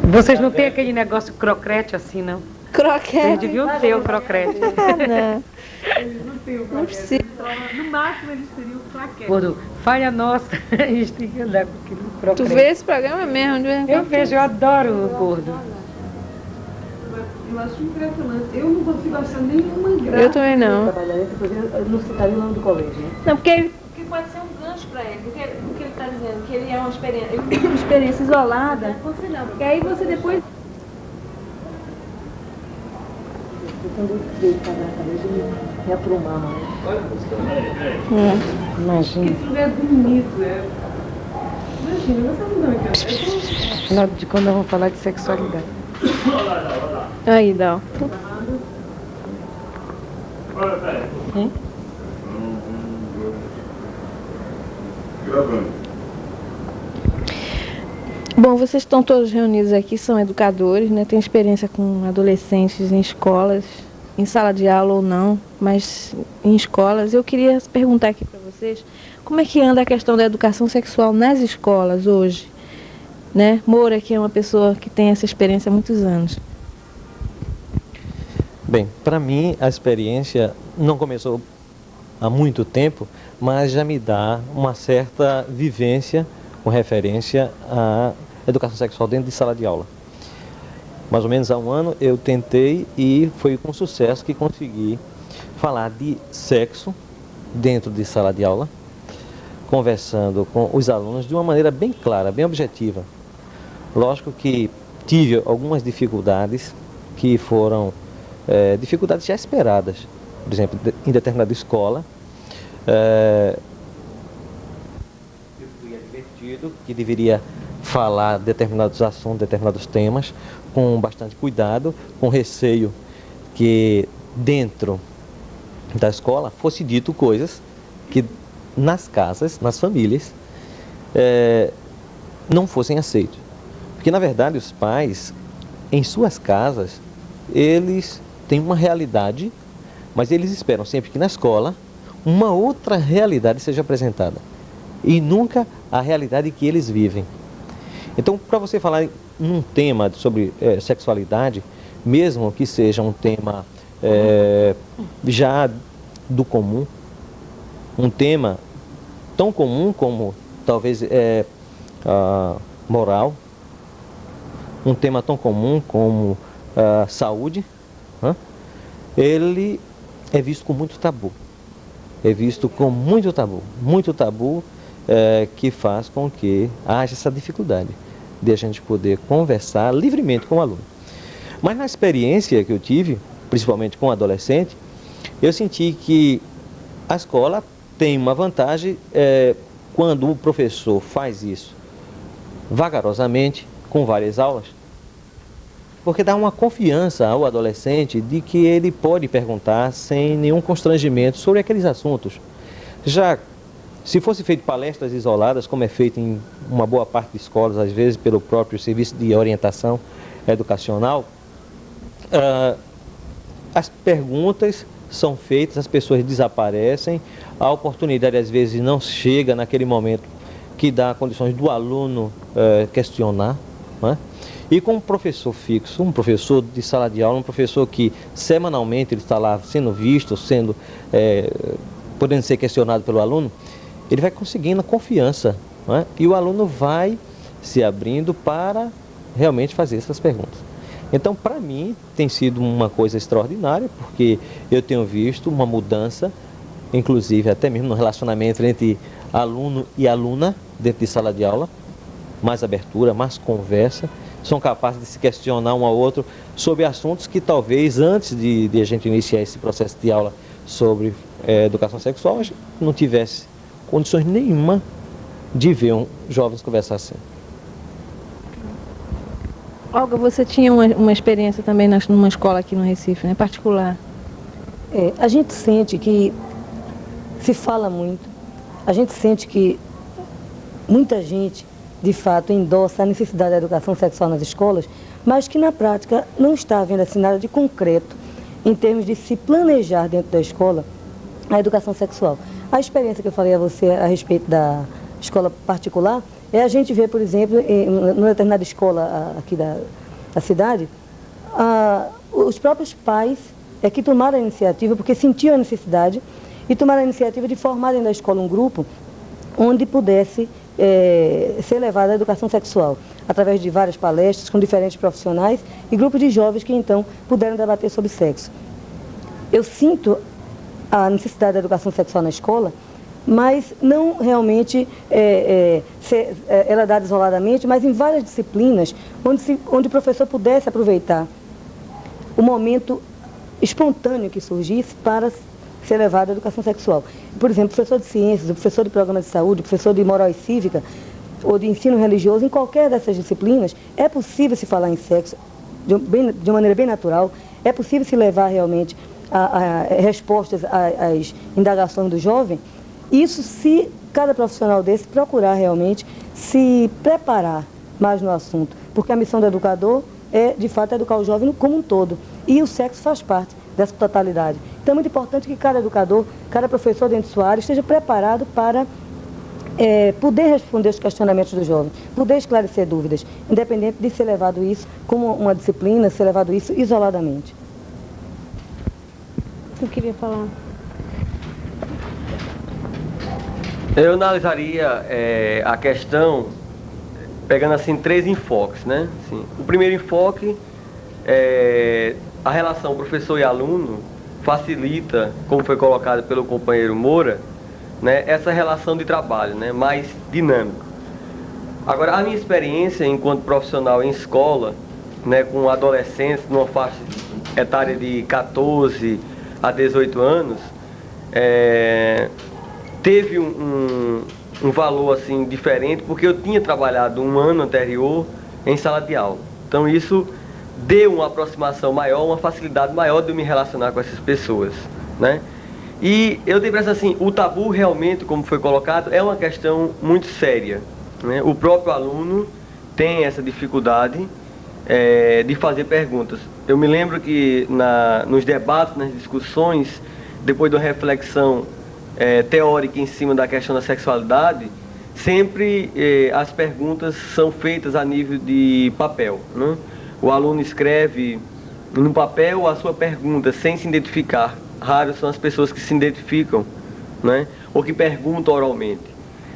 Vocês não têm aquele negócio crocrete assim, não? Vocês Croquete. deviam ter o crocrete. Não, Eles não têm o não precisa. No máximo eles teriam claquete. Gordo, falha nossa, a gente tem que andar com aquele Tu crocrete. vê esse programa mesmo? De vez em Eu quando? vejo, eu adoro o gordo. Eu acho impressionante. Eu não consigo achar nenhuma graça. Eu também não. Eu não citaria o nome do colégio, né? Não, porque pode ser um gancho para ele. Porque o que ele está dizendo, que ele é uma experiência, ele tem uma experiência isolada. E aí você depois. Quando eu veio para a cabeça, me aprumava, né? Imagina. Esse lugar é bonito, é. Imagina, você não dá Afinal de quando nós vamos falar de sexualidade. Aí, dá. Hein? Gravando. Bom, vocês estão todos reunidos aqui, são educadores, né? Tem experiência com adolescentes em escolas, em sala de aula ou não, mas em escolas. Eu queria perguntar aqui para vocês, como é que anda a questão da educação sexual nas escolas hoje? Né? Moura, que é uma pessoa que tem essa experiência há muitos anos. Bem, para mim a experiência não começou há muito tempo, mas já me dá uma certa vivência com referência à educação sexual dentro de sala de aula. Mais ou menos há um ano eu tentei e foi com sucesso que consegui falar de sexo dentro de sala de aula, conversando com os alunos de uma maneira bem clara, bem objetiva. Lógico que tive algumas dificuldades que foram dificuldades já esperadas. Por exemplo, em determinada escola, eu fui advertido que deveria falar determinados assuntos, determinados temas, com bastante cuidado, com receio que dentro da escola fosse dito coisas que nas casas, nas famílias, não fossem aceitos. Porque, na verdade, os pais, em suas casas, eles têm uma realidade, mas eles esperam sempre que na escola uma outra realidade seja apresentada. E nunca a realidade que eles vivem. Então, para você falar em um tema sobre sexualidade, mesmo que seja um tema já do comum, um tema tão comum como talvez moral, um tema tão comum como saúde, ele é visto com muito tabu. É visto com muito tabu que faz com que haja essa dificuldade de a gente poder conversar livremente com o aluno. Mas na experiência que eu tive, principalmente com adolescente, eu senti que a escola tem uma vantagem quando o professor faz isso vagarosamente, com várias aulas, porque dá uma confiança ao adolescente de que ele pode perguntar sem nenhum constrangimento sobre aqueles assuntos. Já se fosse feito palestras isoladas, como é feito em uma boa parte de escolas, às vezes pelo próprio serviço de orientação educacional, as perguntas são feitas, as pessoas desaparecem, a oportunidade às vezes não chega naquele momento que dá condições do aluno questionar, né? E com um professor fixo, um professor de sala de aula, um professor que semanalmente ele está lá sendo visto, podendo ser questionado pelo aluno, ele vai conseguindo confiança, né? E o aluno vai se abrindo para realmente fazer essas perguntas. Então, para mim, tem sido uma coisa extraordinária, porque eu tenho visto uma mudança, inclusive até mesmo no relacionamento entre aluno e aluna dentro de sala de aula, mais abertura, mais conversa, são capazes de se questionar um ao outro sobre assuntos que talvez antes de a gente iniciar esse processo de aula sobre educação sexual, a gente não tivesse condições nenhuma de ver jovens conversar assim. Olga, você tinha uma experiência também numa escola aqui no Recife, né, particular. A gente sente que se fala muito, a gente sente que muita gente, de fato, endossa a necessidade da educação sexual nas escolas, mas que na prática não está havendo assim nada de concreto em termos de se planejar dentro da escola a educação sexual. A experiência que eu falei a você a respeito da escola particular, é a gente ver, por exemplo, numa determinada escola aqui da cidade, os próprios pais que tomaram a iniciativa, porque sentiam a necessidade, e tomaram a iniciativa de formar dentro da escola um grupo onde pudesse ser levada a educação sexual, através de várias palestras com diferentes profissionais e grupos de jovens que então puderam debater sobre sexo. Eu sinto a necessidade da educação sexual na escola, mas não realmente ela é dada isoladamente, mas em várias disciplinas, onde o professor pudesse aproveitar o momento espontâneo que surgisse para ser levado à educação sexual. Por exemplo, o professor de ciências, o professor de programa de saúde, o professor de moral e cívica, ou de ensino religioso, em qualquer dessas disciplinas, é possível se falar em sexo de uma maneira bem natural, é possível se levar realmente a respostas às indagações do jovem. Isso se cada profissional desse procurar realmente se preparar mais no assunto, porque a missão do educador é, de fato, educar o jovem como um todo, e o sexo faz parte dessa totalidade. Então é muito importante que cada educador, cada professor dentro de sua área esteja preparado para poder responder os questionamentos do jovem, poder esclarecer dúvidas, independente de ser levado isso como uma disciplina, ser levado isso isoladamente. Eu queria falar. Eu analisaria a questão pegando assim 3 enfoques, né? Assim, o primeiro enfoque é a relação professor e aluno facilita, como foi colocado pelo companheiro Moura, né, essa relação de trabalho, né, mais dinâmica. Agora, a minha experiência enquanto profissional em escola, né, com adolescentes numa faixa etária de 14 a 18 anos, teve um valor assim diferente, porque eu tinha trabalhado um ano anterior em sala de aula. Então isso deu uma aproximação maior, uma facilidade maior de eu me relacionar com essas pessoas, né? E eu tenho a impressão assim, o tabu realmente, como foi colocado, é uma questão muito séria, né? O próprio aluno tem essa dificuldade de fazer perguntas. Eu me lembro que nos debates, nas discussões, depois de uma reflexão teórica em cima da questão da sexualidade, sempre as perguntas são feitas a nível de papel, né? O aluno escreve no papel a sua pergunta sem se identificar. Raras são as pessoas que se identificam, né? Ou que perguntam oralmente.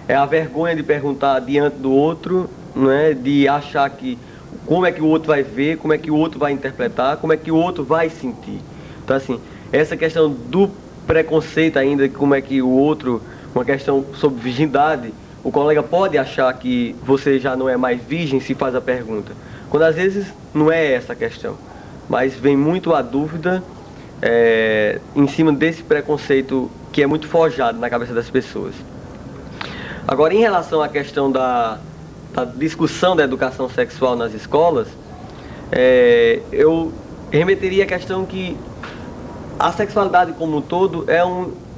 É a vergonha de perguntar diante do outro, né? De achar que como é que o outro vai ver, como é que o outro vai interpretar, como é que o outro vai sentir. Então assim, essa questão do preconceito ainda, como é que o outro, uma questão sobre virgindade, o colega pode achar que você já não é mais virgem se faz a pergunta, quando às vezes não é essa a questão, mas vem muito a dúvida em cima desse preconceito que é muito forjado na cabeça das pessoas. Agora, em relação à questão da discussão da educação sexual nas escolas, eu remeteria à questão que a sexualidade como um todo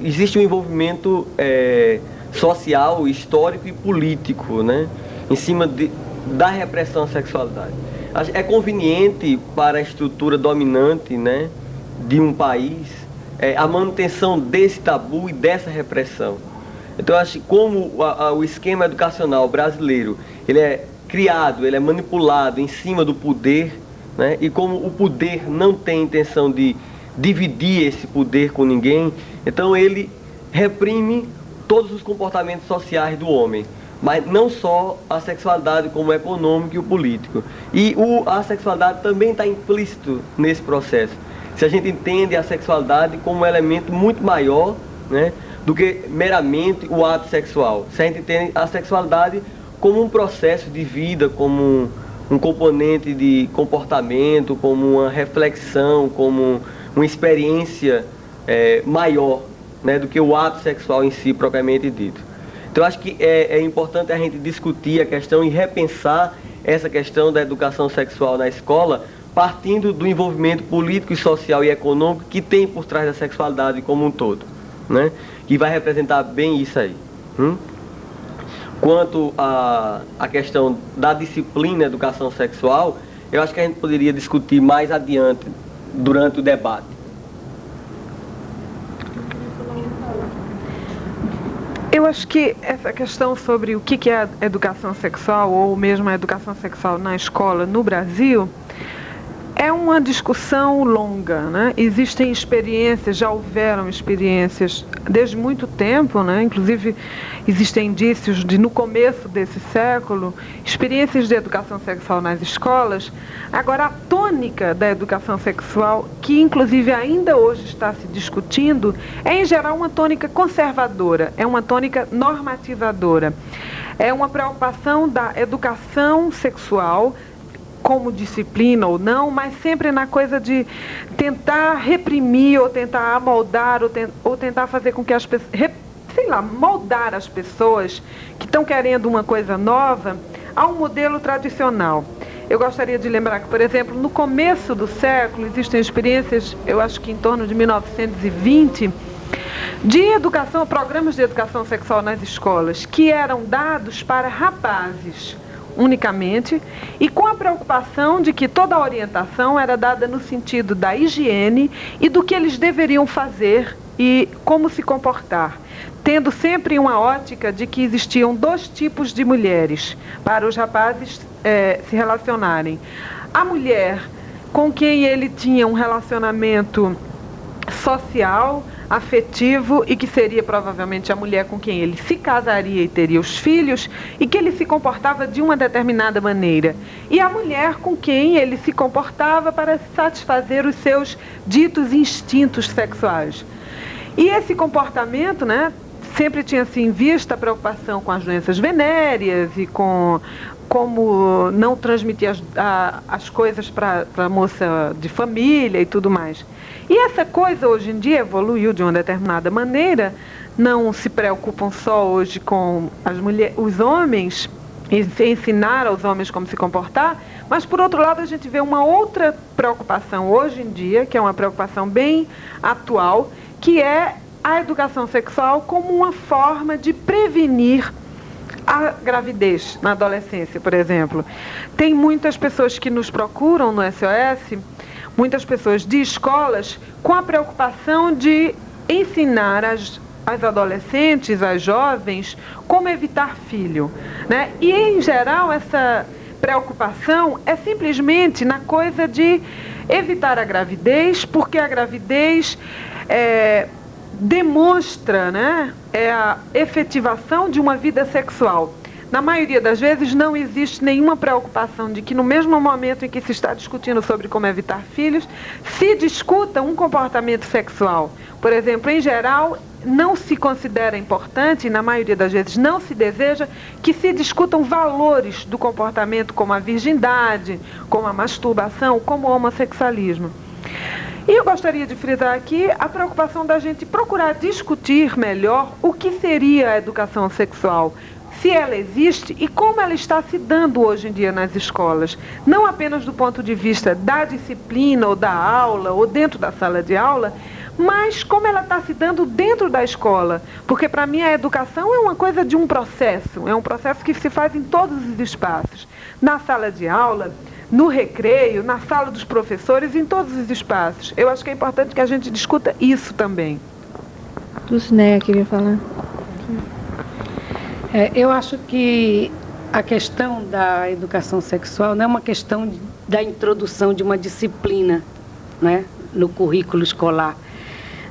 existe um envolvimento social, histórico e político, né, em cima da repressão à sexualidade. É conveniente para a estrutura dominante, né, de um país a manutenção desse tabu e dessa repressão. Então, eu acho que como o esquema educacional brasileiro ele é criado, ele é manipulado em cima do poder, né, e como o poder não tem intenção de dividir esse poder com ninguém, então ele reprime todos os comportamentos sociais do homem, mas não só a sexualidade como o econômico e o político. E a sexualidade também está implícito nesse processo. Se a gente entende a sexualidade como um elemento muito maior, né, do que meramente o ato sexual. Se a gente entende a sexualidade como um processo de vida, como um componente de comportamento, como uma reflexão, como uma experiência maior, né, do que o ato sexual em si, propriamente dito. Então, eu acho que é importante a gente discutir a questão e repensar essa questão da educação sexual na escola, partindo do envolvimento político, social e econômico que tem por trás da sexualidade como um todo, né, que vai representar bem isso aí. Quanto à questão da disciplina educação sexual, eu acho que a gente poderia discutir mais adiante durante o debate. Eu acho que essa questão sobre o que é a educação sexual, ou mesmo a educação sexual na escola no Brasil, é uma discussão longa, né? Existem experiências, já houveram experiências desde muito tempo, né? Inclusive existem indícios de, no começo desse século, experiências de educação sexual nas escolas. Agora, a tônica da educação sexual, que inclusive ainda hoje está se discutindo, é em geral uma tônica conservadora, é uma tônica normativadora. É uma preocupação da educação sexual como disciplina ou não, mas sempre na coisa de tentar reprimir, ou tentar amoldar, ou tentar fazer com que as pessoas, moldar as pessoas que estão querendo uma coisa nova a um modelo tradicional. Eu gostaria de lembrar que, por exemplo, no começo do século, existem experiências, eu acho que em torno de 1920, de educação, programas de educação sexual nas escolas, que eram dados para rapazes unicamente, e com a preocupação de que toda a orientação era dada no sentido da higiene e do que eles deveriam fazer e como se comportar, tendo sempre uma ótica de que existiam dois tipos de mulheres para os rapazes se relacionarem. A mulher com quem ele tinha um relacionamento social, afetivo, e que seria provavelmente a mulher com quem ele se casaria e teria os filhos, e que ele se comportava de uma determinada maneira, e a mulher com quem ele se comportava para satisfazer os seus ditos instintos sexuais. E esse comportamento, né, sempre tinha-se em vista a preocupação com as doenças venéreas e com como não transmitir as coisas para a moça de família e tudo mais. E essa coisa hoje em dia evoluiu de uma determinada maneira, não se preocupam só hoje com os homens, ensinar aos homens como se comportar, mas por outro lado a gente vê uma outra preocupação hoje em dia, que é uma preocupação bem atual, que é a educação sexual como uma forma de prevenir a gravidez na adolescência, por exemplo. Tem muitas pessoas que nos procuram no SOS, muitas pessoas de escolas, com a preocupação de ensinar as adolescentes, as jovens, como evitar filho, né? E, em geral, essa preocupação é simplesmente na coisa de evitar a gravidez, porque a gravidez demonstra, né, a efetivação de uma vida sexual. Na maioria das vezes não existe nenhuma preocupação de que no mesmo momento em que se está discutindo sobre como evitar filhos, se discuta um comportamento sexual. Por exemplo, em geral, não se considera importante, e na maioria das vezes não se deseja, que se discutam valores do comportamento como a virgindade, como a masturbação, como o homossexualismo. E eu gostaria de frisar aqui a preocupação da gente procurar discutir melhor o que seria a educação sexual, se ela existe e como ela está se dando hoje em dia nas escolas. Não apenas do ponto de vista da disciplina ou da aula ou dentro da sala de aula, mas como ela está se dando dentro da escola. Porque para mim a educação é uma coisa de um processo, é um processo que se faz em todos os espaços. Na sala de aula, no recreio, na sala dos professores, em todos os espaços. Eu acho que é importante que a gente discuta isso também. Dulcinea queria falar. Eu acho que a questão da educação sexual não é uma questão da introdução de uma disciplina, né, no currículo escolar.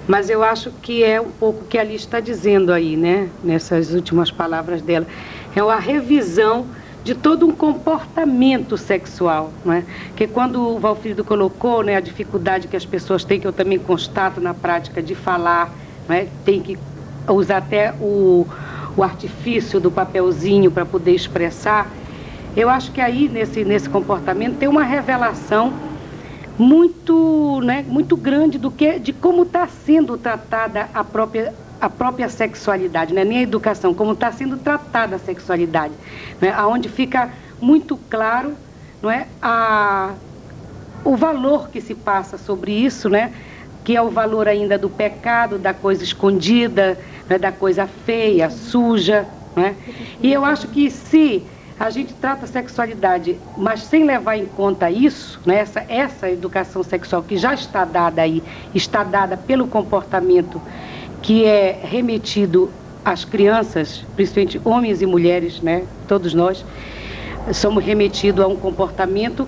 Mas eu acho que é um pouco o que a Alice está dizendo aí, né, nessas últimas palavras dela. É uma revisão de todo um comportamento sexual, né? Que quando o Valfrido colocou, né, a dificuldade que as pessoas têm, que eu também constato na prática de falar, né, tem que usar até o artifício do papelzinho para poder expressar. Eu acho que aí nesse comportamento tem uma revelação muito, né, muito grande de como está sendo tratada a própria sexualidade, né? Nem a educação, como está sendo tratada a sexualidade, né? Onde fica muito claro, não é, o valor que se passa sobre isso, né? Que é o valor ainda do pecado, da coisa escondida, né? Da coisa feia, suja, né? E eu acho que se a gente trata a sexualidade, mas sem levar em conta isso, né? Essa educação sexual que já está dada aí, está dada pelo comportamento que é remetido as crianças, principalmente homens e mulheres, né, todos nós, somos remetidos a um comportamento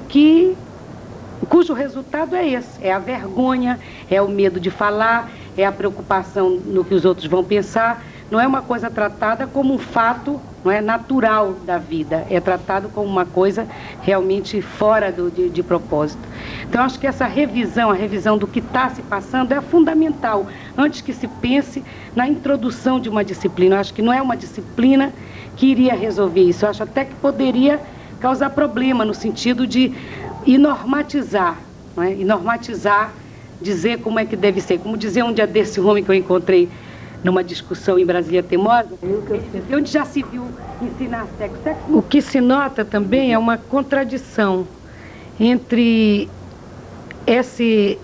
cujo resultado é esse, é a vergonha, é o medo de falar, é a preocupação no que os outros vão pensar. Não é uma coisa tratada como um fato, não é natural da vida, é tratado como uma coisa realmente fora de propósito. Então, acho que essa revisão, a revisão do que está se passando é fundamental, antes que se pense na introdução de uma disciplina. Eu acho que não é uma disciplina que iria resolver isso, eu acho até que poderia causar problema no sentido de normatizar, não é? E normatizar, dizer como é que deve ser. Como dizia um dia desse homem que eu encontrei numa discussão em Brasília Teimosa, onde já se viu ensinar sexo. O que se nota também é uma contradição entre esse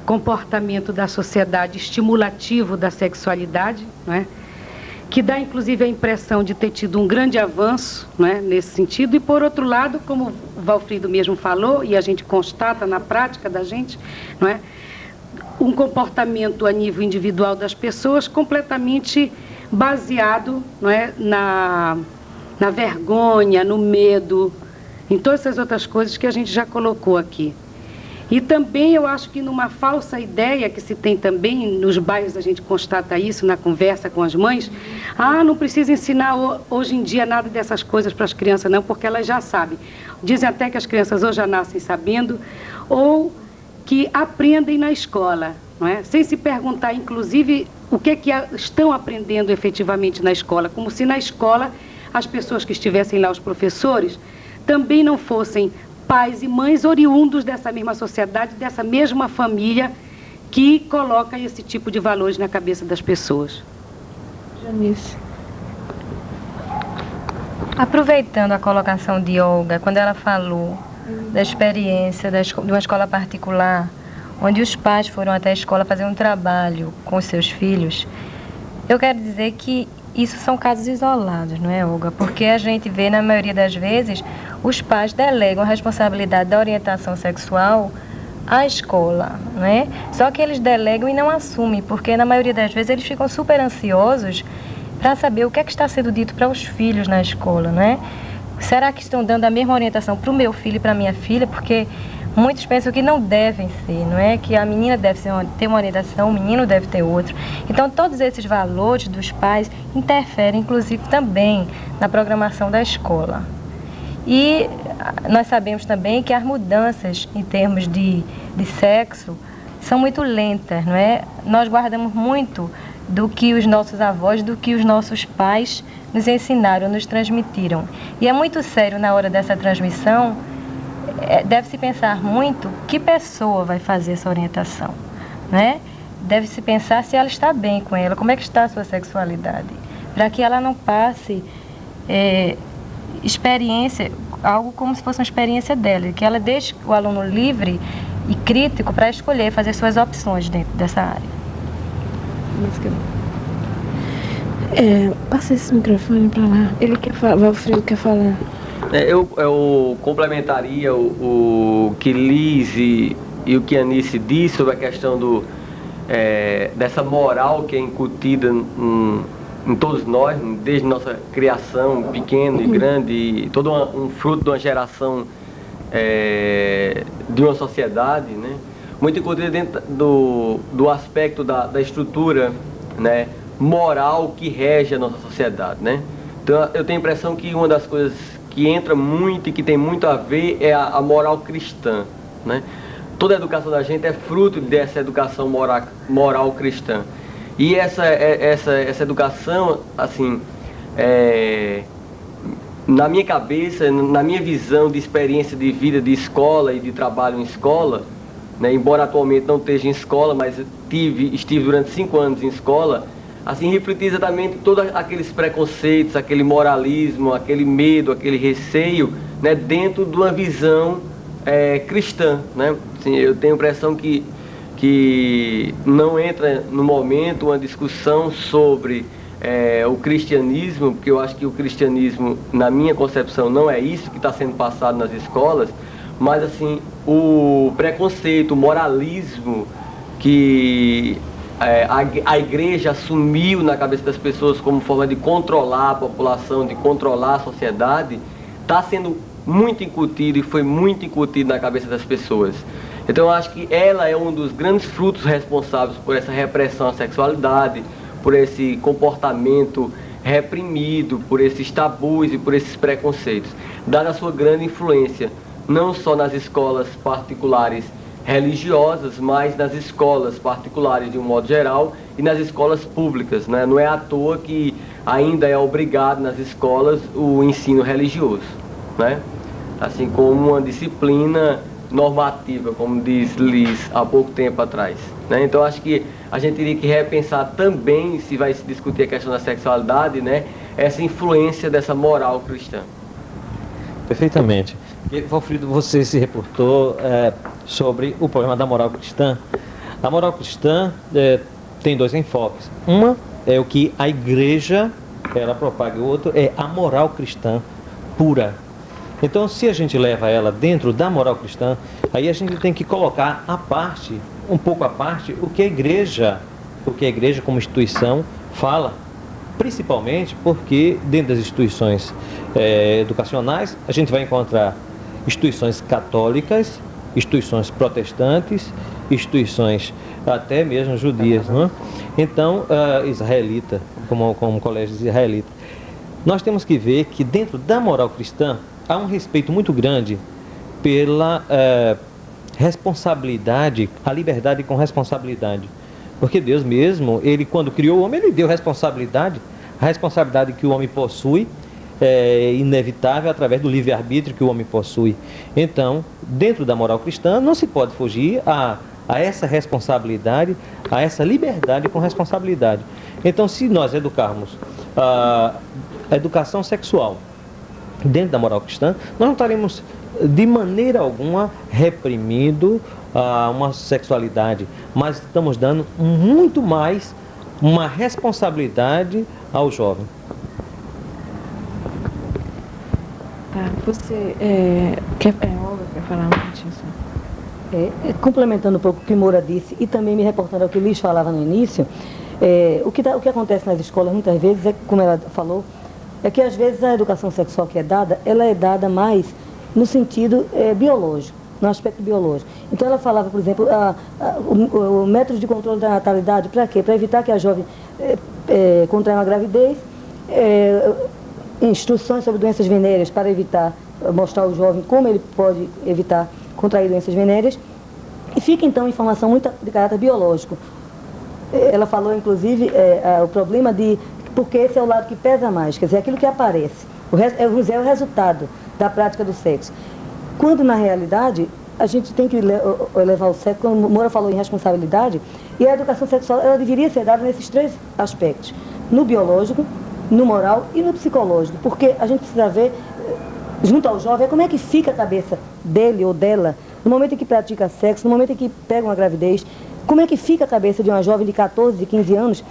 comportamento da sociedade estimulativo da sexualidade, não é? Que dá inclusive a impressão de ter tido um grande avanço, não é? Nesse sentido, e por outro lado, como o Valfrido mesmo falou, e a gente constata na prática da gente, não é? Um comportamento a nível individual das pessoas completamente baseado, não é, na vergonha, no medo, em todas essas outras coisas que a gente já colocou aqui. E também eu acho que numa falsa ideia que se tem também, nos bairros a gente constata isso, na conversa com as mães, não precisa ensinar hoje em dia nada dessas coisas para as crianças não, porque elas já sabem. Dizem até que as crianças ou já nascem sabendo, ou que aprendem na escola, não é? Sem se perguntar, inclusive, o que estão aprendendo efetivamente na escola, como se na escola as pessoas que estivessem lá, os professores, também não fossem pais e mães oriundos dessa mesma sociedade, dessa mesma família que coloca esse tipo de valores na cabeça das pessoas. Janice. Aproveitando a colocação de Olga, quando ela falou da experiência de uma escola particular, onde os pais foram até a escola fazer um trabalho com os seus filhos, eu quero dizer que isso são casos isolados, não é, Olga? Porque a gente vê, na maioria das vezes, os pais delegam a responsabilidade da orientação sexual à escola, não é? Só que eles delegam e não assumem, porque na maioria das vezes eles ficam super ansiosos para saber o que é que está sendo dito para os filhos na escola, não é? Será que estão dando a mesma orientação para o meu filho e para a minha filha? Porque muitos pensam que não devem ser, não é? Que a menina deve ter uma orientação, o menino deve ter outra. Então, todos esses valores dos pais interferem, inclusive, também na programação da escola. E nós sabemos também que as mudanças em termos de sexo são muito lentas, não é? Nós guardamos muito do que os nossos avós, do que os nossos pais nos ensinaram, nos transmitiram. E é muito sério na hora dessa transmissão, deve-se pensar muito que pessoa vai fazer essa orientação, né? Deve-se pensar se ela está bem com ela, como é que está a sua sexualidade, para que ela não passe experiência, algo como se fosse uma experiência dela, que ela deixe o aluno livre e crítico para escolher, fazer suas opções dentro dessa área. Passa esse microfone para lá. Ele quer falar, o Valfrido quer falar. Eu complementaria o que Liz e o que a Anice disse sobre a questão dessa moral que é incutida em todos nós, desde nossa criação, pequena e grande, e todo um fruto de uma geração de uma sociedade, né? Muito incutida dentro do aspecto da estrutura, né, moral que rege a nossa sociedade, né? Então, eu tenho a impressão que uma das coisas que entra muito e que tem muito a ver é a moral cristã, né? Toda a educação da gente é fruto dessa educação moral cristã. E essa educação, assim, na minha cabeça, na minha visão de experiência de vida, de escola e de trabalho em escola, né, embora atualmente não esteja em escola, mas estive durante 5 anos em escola, assim, refletir exatamente todos aqueles preconceitos, aquele moralismo, aquele medo, aquele receio, né, dentro de uma visão cristã, né? Assim, eu tenho a impressão que não entra no momento uma discussão sobre o cristianismo, porque eu acho que o cristianismo, na minha concepção, não é isso que está sendo passado nas escolas, mas assim, o preconceito, o moralismo que a igreja assumiu na cabeça das pessoas como forma de controlar a população, de controlar a sociedade, está sendo muito incutido e foi muito incutido na cabeça das pessoas. Então eu acho que ela é um dos grandes frutos responsáveis por essa repressão à sexualidade, por esse comportamento reprimido, por esses tabus e por esses preconceitos, dada a sua grande influência, não só nas escolas particulares religiosas, mas nas escolas particulares de um modo geral e nas escolas públicas, né? Não é à toa que ainda é obrigado nas escolas o ensino religioso, né? Assim como uma disciplina normativa, como diz Liz há pouco tempo atrás, né? Então acho que a gente teria que repensar também, se vai se discutir a questão da sexualidade, né, essa influência dessa moral cristã. Perfeitamente. E, Valfrido, você se reportou sobre o problema da moral cristã. A moral cristã tem dois enfoques. Uma é o que a igreja ela propaga, o outro é a moral cristã pura. Então, se a gente leva ela dentro da moral cristã, aí a gente tem que colocar à parte, um pouco à parte, o que a igreja como instituição fala. Principalmente porque dentro das instituições educacionais, a gente vai encontrar instituições católicas, instituições protestantes, instituições até mesmo judias, não é? Então, israelita, como colégios israelitas. Nós temos que ver que dentro da moral cristã, há um respeito muito grande pela responsabilidade, a liberdade com responsabilidade. Porque Deus mesmo, Ele quando criou o homem, Ele deu responsabilidade. A responsabilidade que o homem possui é inevitável através do livre-arbítrio que o homem possui. Então, dentro da moral cristã, não se pode fugir a essa responsabilidade, a essa liberdade com responsabilidade. Então, se nós educarmos a educação sexual dentro da moral cristã, nós não estaremos de maneira alguma reprimindo a uma sexualidade, mas estamos dando muito mais uma responsabilidade ao jovem. Tá, você Olga quer falar um pouquinho só? Complementando um pouco o que Moura disse e também me reportando ao que Liz falava no início, o que acontece nas escolas muitas vezes, como ela falou, é que às vezes a educação sexual que é dada, ela é dada mais no sentido biológico, no aspecto biológico. Então ela falava, por exemplo, o método de controle da natalidade, para quê? Para evitar que a jovem contraia uma gravidez, instruções sobre doenças venéreas para evitar, mostrar ao jovem como ele pode evitar contrair doenças venéreas, e fica então informação muito de caráter biológico. Ela falou, inclusive, o problema porque esse é o lado que pesa mais, quer dizer, aquilo que aparece. O resultado da prática do sexo. Quando, na realidade, a gente tem que levar o sexo, como Moura falou em responsabilidade, e a educação sexual, ela deveria ser dada nesses três aspectos. No biológico, no moral e no psicológico. Porque a gente precisa ver, junto ao jovem, como é que fica a cabeça dele ou dela, no momento em que pratica sexo, no momento em que pega uma gravidez, como é que fica a cabeça de uma jovem de 14, de 15 anos,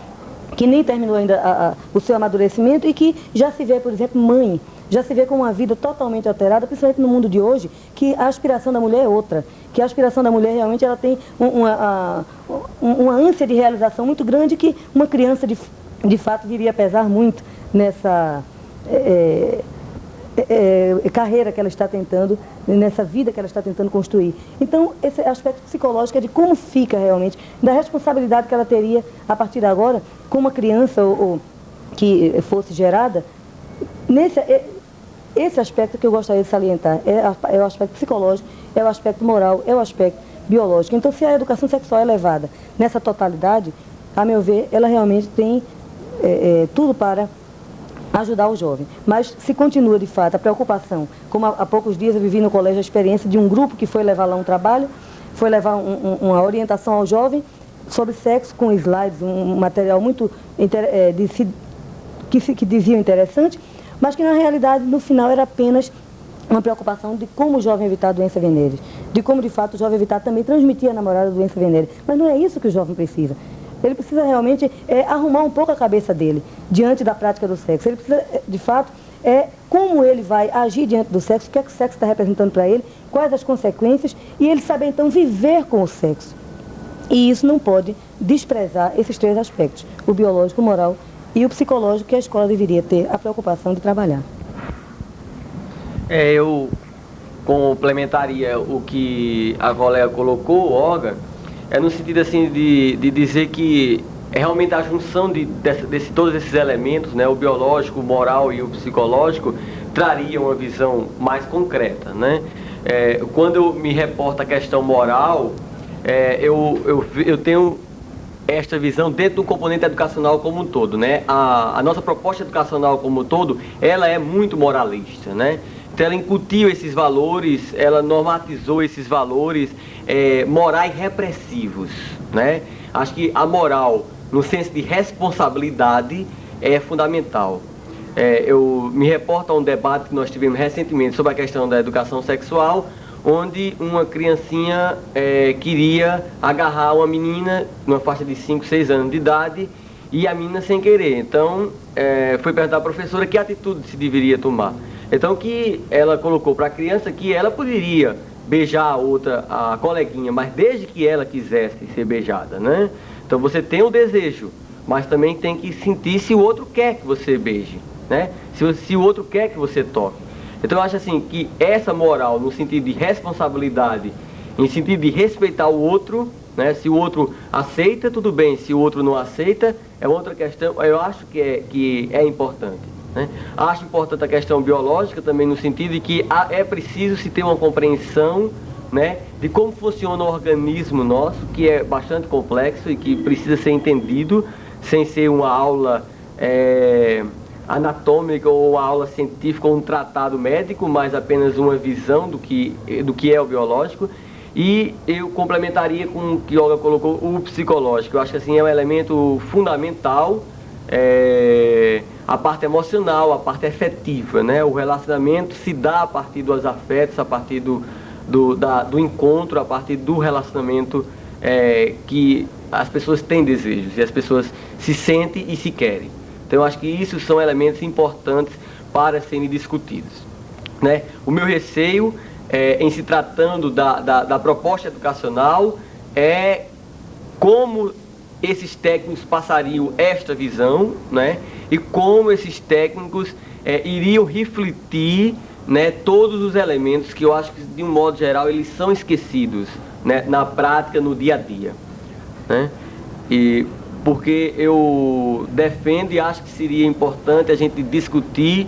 que nem terminou ainda o seu amadurecimento e que já se vê, por exemplo, mãe, já se vê com uma vida totalmente alterada, principalmente no mundo de hoje, que a aspiração da mulher é outra, que a aspiração da mulher realmente ela tem uma ânsia de realização muito grande que uma criança de fato viria a pesar muito nessa carreira que ela está tentando, nessa vida que ela está tentando construir. Então, esse aspecto psicológico é de como fica realmente, da responsabilidade que ela teria a partir de agora, com uma criança ou que fosse gerada. Esse aspecto que eu gostaria de salientar é o aspecto psicológico, é o aspecto moral, é o aspecto biológico. Então, se a educação sexual é levada nessa totalidade, a meu ver, ela realmente tem tudo para ajudar o jovem. Mas se continua, de fato, a preocupação, como há poucos dias eu vivi no colégio a experiência de um grupo que foi levar lá um trabalho, foi levar uma orientação ao jovem sobre sexo com slides, um material muito que diziam interessante, mas que na realidade, no final, era apenas uma preocupação de como o jovem evitar doença venérea, de como, de fato, o jovem evitar também transmitir a namorada doença venérea. Mas não é isso que o jovem precisa. Ele precisa realmente arrumar um pouco a cabeça dele diante da prática do sexo. Ele precisa, de fato, como ele vai agir diante do sexo, o que é que o sexo está representando para ele, quais as consequências, e ele saber, então, viver com o sexo. E isso não pode desprezar esses 3 aspectos, o biológico, o moral e o psicológico, que a escola deveria ter a preocupação de trabalhar. Eu complementaria o que a colega colocou, Olga, no sentido assim de dizer que realmente a junção de todos esses elementos, né, o biológico, o moral e o psicológico, traria uma visão mais concreta, né? Quando eu me reporto à questão moral, eu tenho esta visão dentro do componente educacional como um todo, né? A nossa proposta educacional como um todo, ela é muito moralista, né? Então ela incutiu esses valores, ela normatizou esses valores morais repressivos, né? Acho que a moral, no senso de responsabilidade, é fundamental. Eu me reporto a um debate que nós tivemos recentemente sobre a questão da educação sexual, onde uma criancinha queria agarrar uma menina numa faixa de 5, 6 anos de idade, e a menina sem querer. Então, foi perguntar à professora que atitude se deveria tomar. Então, que ela colocou para a criança que ela poderia beijar a coleguinha, mas desde que ela quisesse ser beijada, né? Então, você tem o desejo, mas também tem que sentir se o outro quer que você beije, né? Se o outro quer que você toque. Então eu acho assim que essa moral, no sentido de responsabilidade, em sentido de respeitar o outro, né? Se o outro aceita, tudo bem. Se o outro não aceita, é outra questão. Eu acho que é importante, né? Acho importante a questão biológica também, no sentido de que é preciso se ter uma compreensão, né, de como funciona o organismo nosso, que é bastante complexo e que precisa ser entendido, sem ser uma aula anatômica ou uma aula científica ou um tratado médico, mas apenas uma visão do que é o biológico. E eu complementaria com o que Olga colocou, o psicológico. Eu acho que assim é um elemento fundamental, a parte emocional, a parte afetiva, né? O relacionamento se dá a partir dos afetos, a partir do encontro, a partir do relacionamento que as pessoas têm desejos e as pessoas se sentem e se querem. Então eu acho que isso são elementos importantes para serem discutidos, né? O meu receio em se tratando da proposta educacional é como esses técnicos passariam esta visão, né? E como esses técnicos iriam refletir, né, todos os elementos que eu acho que, de um modo geral, eles são esquecidos, né, na prática, no dia a dia, né? E porque eu defendo e acho que seria importante a gente discutir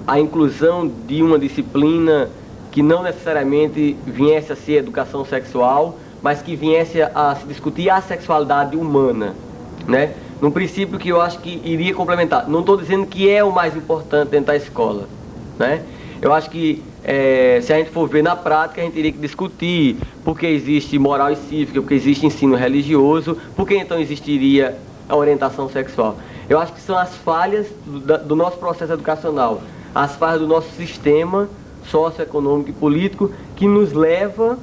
a inclusão de uma disciplina que não necessariamente viesse a ser educação sexual, mas que viesse a se discutir a sexualidade humana, né? Num princípio que eu acho que iria complementar. Não estou dizendo que é o mais importante dentro da escola, né? Eu acho que se a gente for ver na prática, a gente teria que discutir por que existe moral e cívica, por que existe ensino religioso, por que então existiria a orientação sexual. Eu acho que são as falhas do nosso processo educacional, as falhas do nosso sistema socioeconômico e político que nos leva,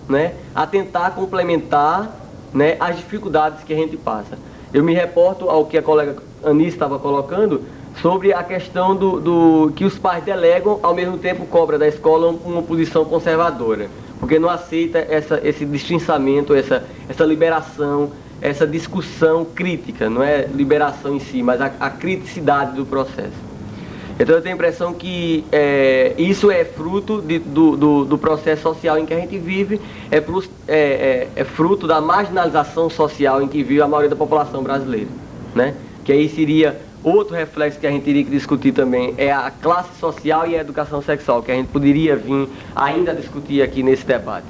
né, a tentar complementar, né, as dificuldades que a gente passa. Eu me reporto ao que a colega Anice estava colocando sobre a questão do que os pais delegam, ao mesmo tempo cobra da escola uma posição conservadora, porque não aceita esse destrinçamento, essa liberação, essa discussão crítica, não é liberação em si, mas a criticidade do processo. Então eu tenho a impressão que isso é fruto do processo social em que a gente vive, é fruto da marginalização social em que vive a maioria da população brasileira, né? Que aí seria outro reflexo que a gente teria que discutir também, é a classe social e a educação sexual, que a gente poderia vir ainda a discutir aqui nesse debate.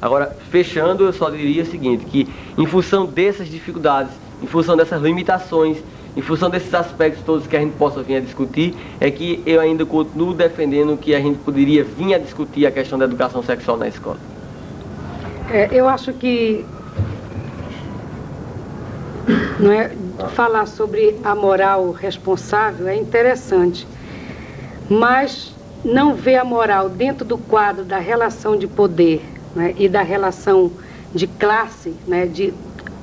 Agora, fechando, eu só diria o seguinte, que em função dessas dificuldades, em função dessas limitações, em função desses aspectos todos que a gente possa vir a discutir, é que eu ainda continuo defendendo que a gente poderia vir a discutir a questão da educação sexual na escola. Eu acho que não é, falar sobre a moral responsável é interessante, mas não ver a moral dentro do quadro da relação de poder, né, e da relação de classe, né,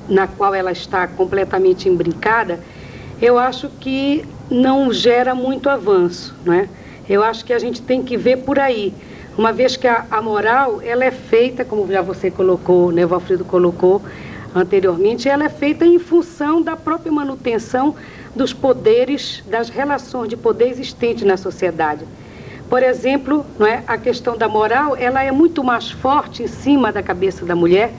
na qual ela está completamente imbricada, eu acho que não gera muito avanço, né? Eu acho que a gente tem que ver por aí, uma vez que a moral, ela é feita, como já você colocou, né, Valfrido colocou anteriormente, ela é feita em função da própria manutenção dos poderes, das relações de poder existentes na sociedade. Por exemplo, não é, a questão da moral, ela é muito mais forte em cima da cabeça da mulher,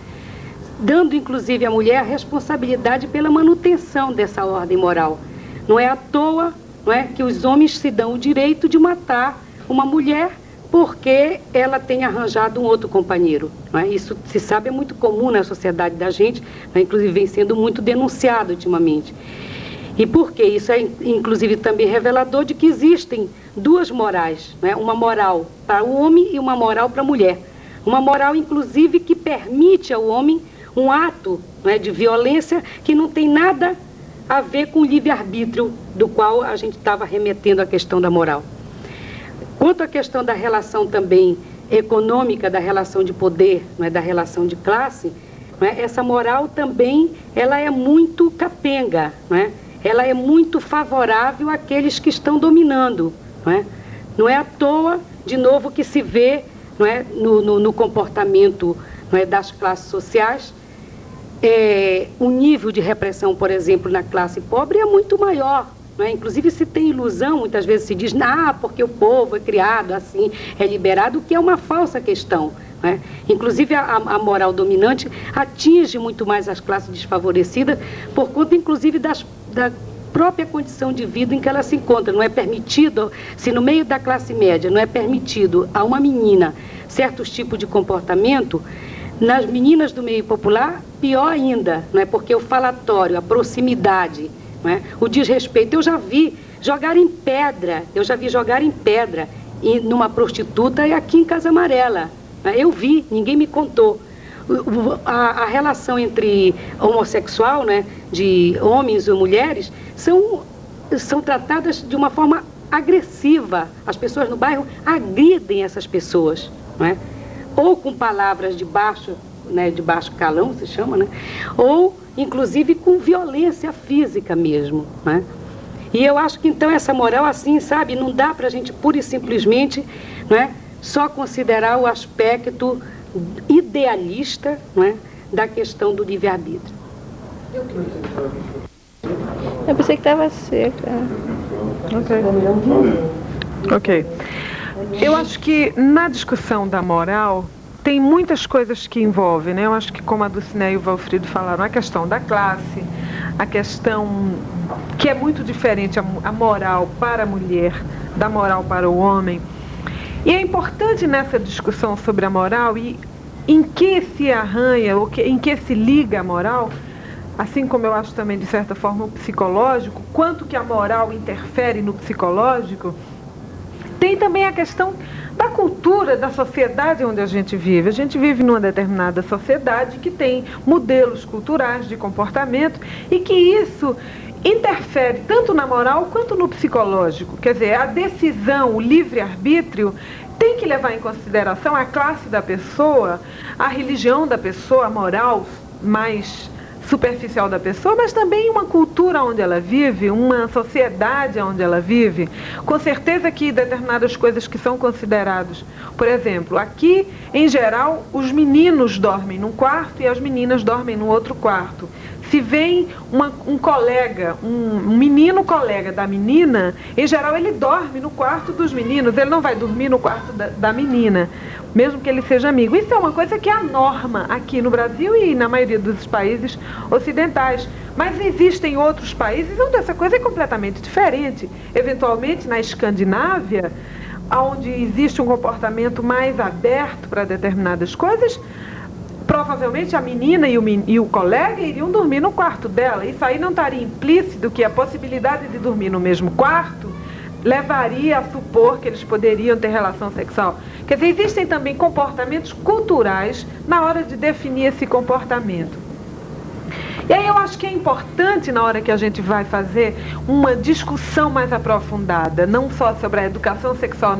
dando inclusive à mulher a responsabilidade pela manutenção dessa ordem moral. Não é à toa, não é, que os homens se dão o direito de matar uma mulher porque ela tem arranjado um outro companheiro. Não é? Isso, se sabe, é muito comum na sociedade da gente, não é? Inclusive vem sendo muito denunciado ultimamente. E por quê? Isso é, inclusive, também revelador de que existem duas morais, não é? Uma moral para o homem e uma moral para a mulher. Uma moral, inclusive, que permite ao homem um ato, não é, de violência que não tem nada a ver com o livre-arbítrio, do qual a gente estava remetendo à questão da moral. Quanto à questão da relação também econômica, da relação de poder, não é, da relação de classe, não é, essa moral também ela é muito capenga, não é? Ela é muito favorável àqueles que estão dominando. Não é à toa, de novo, que se vê, não é, no comportamento, não é, das classes sociais, o nível de repressão, por exemplo, na classe pobre é muito maior. Não é? Inclusive se tem ilusão, muitas vezes se diz, porque o povo é criado assim, é liberado, o que é uma falsa questão. Não é? Inclusive a moral dominante atinge muito mais as classes desfavorecidas, por conta inclusive da própria condição de vida em que ela se encontra. Não é permitido, se no meio da classe média não é permitido a uma menina certos tipos de comportamento, nas meninas do meio popular, pior ainda, não é? Porque o falatório, a proximidade, não é? O desrespeito. Eu já vi jogar em pedra numa prostituta e aqui em Casa Amarela. Não é? Eu vi, ninguém me contou. A relação entre homossexual, né, de homens e mulheres, são tratadas de uma forma agressiva. As pessoas no bairro agridem essas pessoas, não é? Ou com palavras de baixo, né, de baixo calão, se chama, né? Ou, inclusive, com violência física mesmo, né? E eu acho que, então, essa moral, assim, sabe, não dá para a gente, pura e simplesmente, não é, só considerar o aspecto idealista, não é, da questão do livre-arbítrio. Eu pensei que estava seca. Ok. Eu acho que na discussão da moral tem muitas coisas que envolvem, né? Eu acho que, como a Dulcinea e o Valfrido falaram, a questão da classe, a questão que é muito diferente a moral para a mulher da moral para o homem. E é importante nessa discussão sobre a moral e em que se arranha, ou em que se liga a moral, assim como eu acho também, de certa forma, o psicológico, quanto que a moral interfere no psicológico. Tem também a questão da cultura, da sociedade onde a gente vive. A gente vive numa determinada sociedade que tem modelos culturais de comportamento e que isso interfere tanto na moral quanto no psicológico. Quer dizer, a decisão, o livre-arbítrio, tem que levar em consideração a classe da pessoa, a religião da pessoa, a moral mais superficial da pessoa, mas também uma cultura onde ela vive, uma sociedade onde ela vive. Com certeza que determinadas coisas que são consideradas, por exemplo, aqui, em geral, os meninos dormem num quarto e as meninas dormem no outro quarto. Se vem um colega, um menino colega da menina, em geral ele dorme no quarto dos meninos, ele não vai dormir no quarto da menina, mesmo que ele seja amigo. Isso é uma coisa que é a norma aqui no Brasil e na maioria dos países ocidentais. Mas existem outros países onde essa coisa é completamente diferente. Eventualmente, na Escandinávia, onde existe um comportamento mais aberto para determinadas coisas, provavelmente a menina e o colega iriam dormir no quarto dela. Isso aí não estaria implícito que a possibilidade de dormir no mesmo quarto levaria a supor que eles poderiam ter relação sexual. Quer dizer, existem também comportamentos culturais na hora de definir esse comportamento. E aí eu acho que é importante, na hora que a gente vai fazer uma discussão mais aprofundada, não só sobre a educação sexual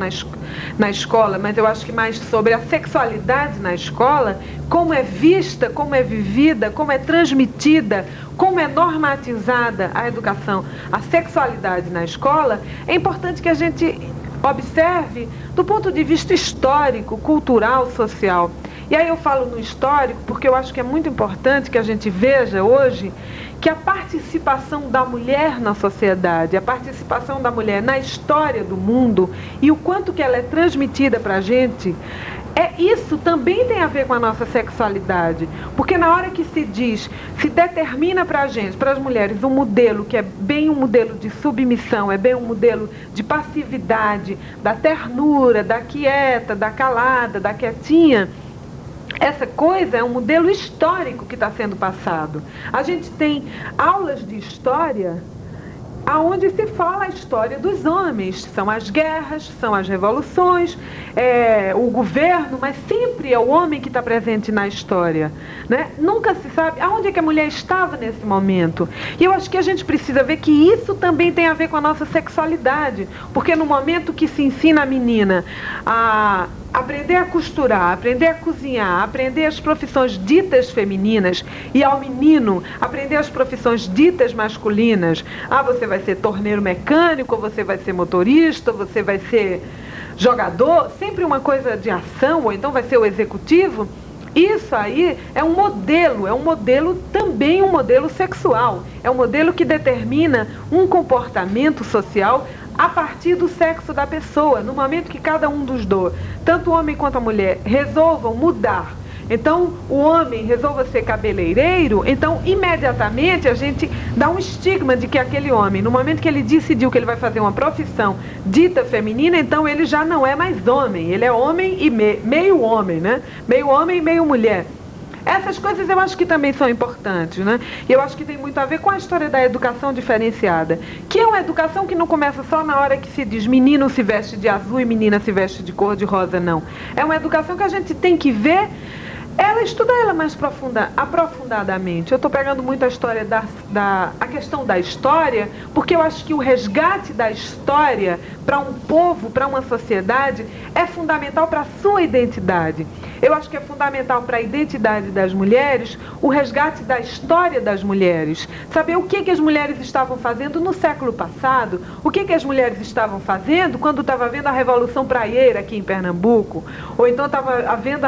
na escola, mas eu acho que mais sobre a sexualidade na escola, como é vista, como é vivida, como é transmitida, como é normatizada a educação, a sexualidade na escola, é importante que a gente Observe do ponto de vista histórico, cultural, social. E aí eu falo no histórico porque eu acho que é muito importante que a gente veja hoje que a participação da mulher na sociedade, a participação da mulher na história do mundo e o quanto que ela é transmitida para a gente, isso também tem a ver com a nossa sexualidade. Porque na hora que se diz, se determina para a gente, para as mulheres, um modelo que é bem um modelo de submissão, é bem um modelo de passividade, da ternura, da quieta, da calada, da quietinha, essa coisa é um modelo histórico que está sendo passado. A gente tem aulas de história aonde se fala a história dos homens. São as guerras, são as revoluções, o governo, mas sempre é o homem que está presente na história, né? Nunca se sabe aonde é que a mulher estava nesse momento. E eu acho que a gente precisa ver que isso também tem a ver com a nossa sexualidade. Porque no momento que se ensina a menina a aprender a costurar, aprender a cozinhar, aprender as profissões ditas femininas e ao menino aprender as profissões ditas masculinas. Você vai ser torneiro mecânico, você vai ser motorista, você vai ser jogador, sempre uma coisa de ação, ou então vai ser o executivo. Isso aí é um modelo também um modelo sexual, é um modelo que determina um comportamento social a partir do sexo da pessoa. No momento que cada um dos dois, tanto o homem quanto a mulher, resolvam mudar, então o homem resolva ser cabeleireiro, então imediatamente a gente dá um estigma de que aquele homem, no momento que ele decidiu que ele vai fazer uma profissão dita feminina, então ele já não é mais homem, ele é homem e meio homem, né? Meio homem e meio mulher. Essas coisas eu acho que também são importantes, né? E eu acho que tem muito a ver com a história da educação diferenciada, que é uma educação que não começa só na hora que se diz menino se veste de azul e menina se veste de cor de rosa, não. É uma educação que a gente tem que ver, estudar ela mais aprofundadamente. Eu estou pegando muito a história a questão da história, porque eu acho que o resgate da história para um povo, para uma sociedade, é fundamental para a sua identidade. Eu acho que é fundamental para a identidade das mulheres o resgate da história das mulheres. Saber o que as mulheres estavam fazendo no século passado, o que as mulheres estavam fazendo quando estava havendo a Revolução Praieira aqui em Pernambuco, ou então estava havendo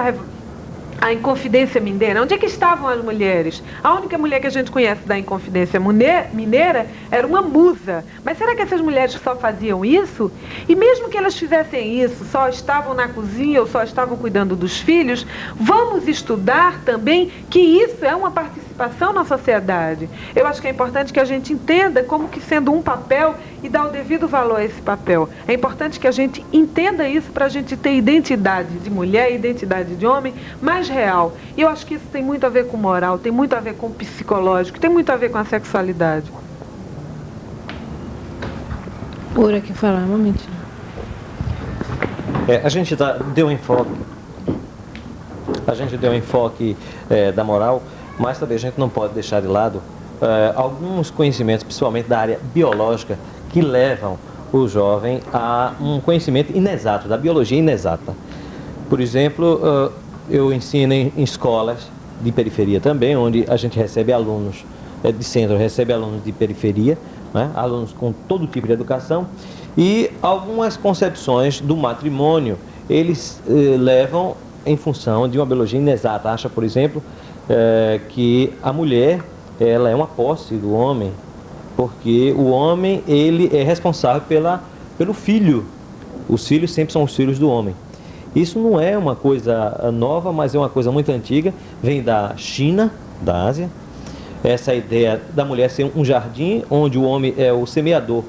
a Inconfidência Mineira. Onde é que estavam as mulheres? A única mulher que a gente conhece da Inconfidência Mineira era uma musa. Mas será que essas mulheres só faziam isso? E mesmo que elas fizessem isso, só estavam na cozinha ou só estavam cuidando dos filhos, vamos estudar também que isso é uma participação na sociedade. Eu acho que é importante que a gente entenda como que sendo um papel e dar o devido valor a esse papel. É importante que a gente entenda isso para a gente ter identidade de mulher, identidade de homem, mais real. E eu acho que isso tem muito a ver com moral, tem muito a ver com psicológico, tem muito a ver com a sexualidade. Ura, quer falar? Um momentinho. A gente deu enfoque da moral, mas também a gente não pode deixar de lado alguns conhecimentos, principalmente da área biológica, que levam o jovem a um conhecimento inexato, da biologia inexata. Por exemplo, eu ensino em escolas de periferia também, onde a gente recebe alunos de centro, recebe alunos de periferia, né, alunos com todo tipo de educação, e algumas concepções do matrimônio eles levam em função de uma biologia inexata. Acha, por exemplo, que a mulher ela é uma posse do homem, porque o homem ele é responsável pelo filho. Os filhos sempre são os filhos do homem. Isso não é uma coisa nova, mas é uma coisa muito antiga, vem da China, da Ásia. Essa ideia da mulher ser um jardim onde o homem é o semeador.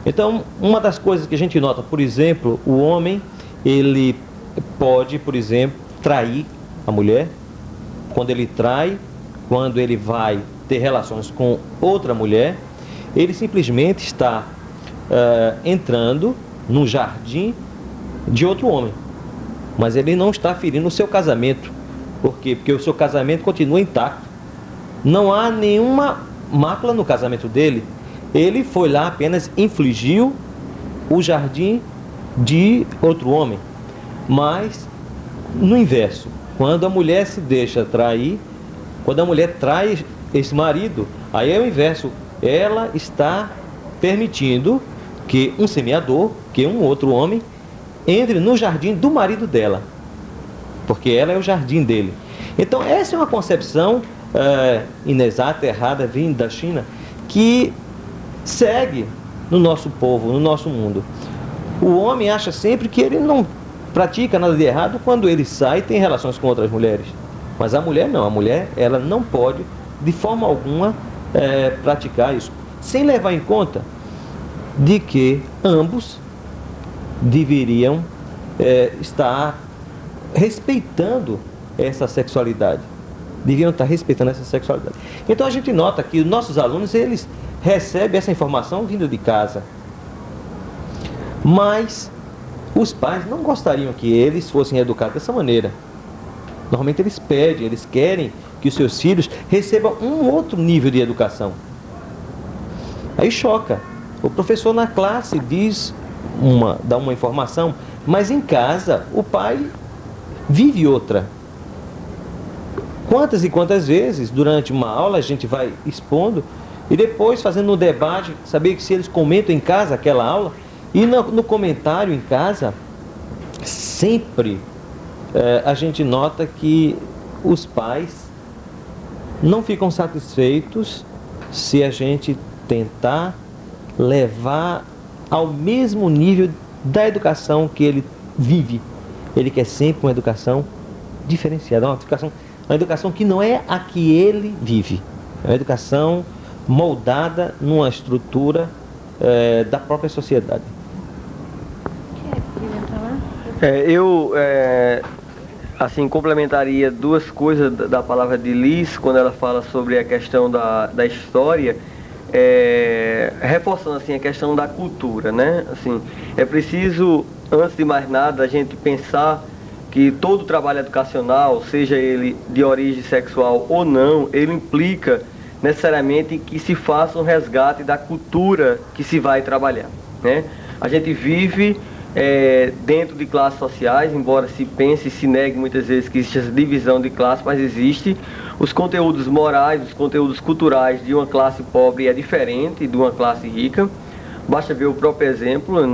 Então, uma das coisas que a gente nota, por exemplo, o homem, ele pode, por exemplo, trair a mulher. Quando ele trai, quando ele vai ter relações com outra mulher, ele simplesmente está entrando no jardim de outro homem. Mas ele não está ferindo o seu casamento. Por quê? Porque o seu casamento continua intacto. Não há nenhuma mácula no casamento dele. Ele foi lá, apenas infligiu o jardim de outro homem. Mas, no inverso, quando a mulher se deixa trair, quando a mulher trai esse marido, aí é o inverso. Ela está permitindo que um semeador que um outro homem entre no jardim do marido dela, porque ela é o jardim dele. Então essa é uma concepção inexata, errada, vindo da China, que segue no nosso povo, no nosso mundo. O homem acha sempre que ele não pratica nada de errado quando ele sai e tem relações com outras mulheres. Mas a mulher não, a mulher ela não pode de forma alguma praticar isso, sem levar em conta de que ambos deveriam estar respeitando essa sexualidade. Deveriam estar respeitando essa sexualidade. Então a gente nota que os nossos alunos, eles recebem essa informação vinda de casa. Mas os pais não gostariam que eles fossem educados dessa maneira. Normalmente eles pedem, eles querem que os seus filhos recebam um outro nível de educação. Aí choca. O professor na classe dá uma informação, mas em casa o pai vive outra. Quantas e quantas vezes durante uma aula a gente vai expondo e depois fazendo um debate, saber que se eles comentam em casa aquela aula e no comentário em casa, sempre a gente nota que os pais não ficam satisfeitos se a gente tentar levar ao mesmo nível da educação que ele vive. Ele quer sempre uma educação diferenciada, uma educação que não é a que ele vive. É uma educação moldada numa estrutura da própria sociedade. Eu assim, complementaria duas coisas da palavra de Liz, quando ela fala sobre a questão da história, reforçando assim, a questão da cultura, né? Assim, é preciso, antes de mais nada, a gente pensar que todo trabalho educacional, seja ele de origem sexual ou não, ele implica necessariamente que se faça um resgate da cultura que se vai trabalhar, né? A gente vive dentro de classes sociais, embora se pense e se negue muitas vezes que existe essa divisão de classe, mas existe. Os conteúdos morais, os conteúdos culturais de uma classe pobre é diferente de uma classe rica. Basta ver o próprio exemplo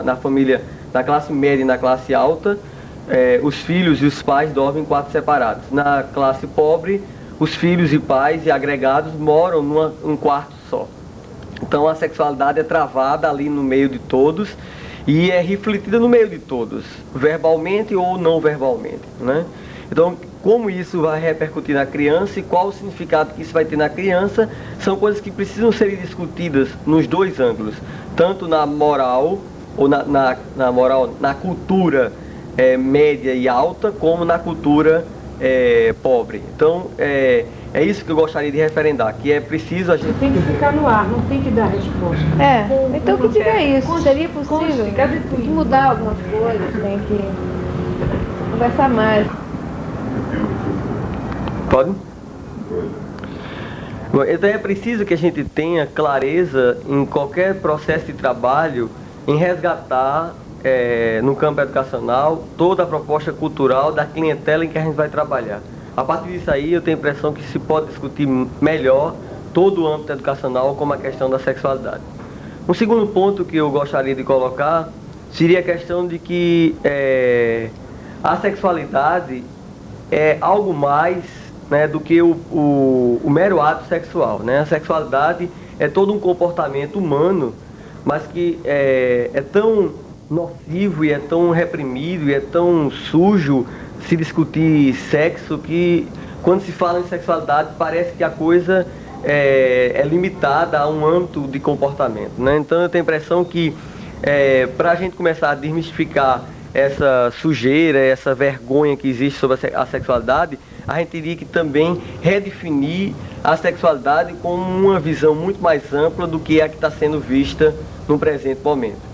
na família, na classe média e na classe alta, os filhos e os pais dormem em quartos separados. Na classe pobre, os filhos e pais e agregados moram num quarto só. Então a sexualidade é travada ali no meio de todos e é refletida no meio de todos, verbalmente ou não verbalmente, né? Então, como isso vai repercutir na criança e qual o significado que isso vai ter na criança, são coisas que precisam ser discutidas nos dois ângulos, tanto na moral, ou na cultura média e alta, como na cultura pobre. Então, é isso que eu gostaria de referendar, que é preciso a gente... Tem que ficar no ar, não tem que dar resposta. Então que diga isso, seria possível tem que mudar algumas coisas, tem que conversar mais. Pode? Bom, então é preciso que a gente tenha clareza em qualquer processo de trabalho em resgatar no campo educacional toda a proposta cultural da clientela em que a gente vai trabalhar. A partir disso aí eu tenho a impressão que se pode discutir melhor todo o âmbito educacional como a questão da sexualidade. Um segundo ponto que eu gostaria de colocar seria a questão de que a sexualidade é algo mais, né, do que o mero ato sexual, né? A sexualidade é todo um comportamento humano, mas que é tão nocivo e é tão reprimido e é tão sujo se discutir sexo que quando se fala em sexualidade parece que a coisa é limitada a um âmbito de comportamento, né? Então eu tenho a impressão que para a gente começar a desmistificar essa sujeira, essa vergonha que existe sobre a sexualidade, a gente teria que também redefinir a sexualidade com uma visão muito mais ampla do que a que está sendo vista no presente momento.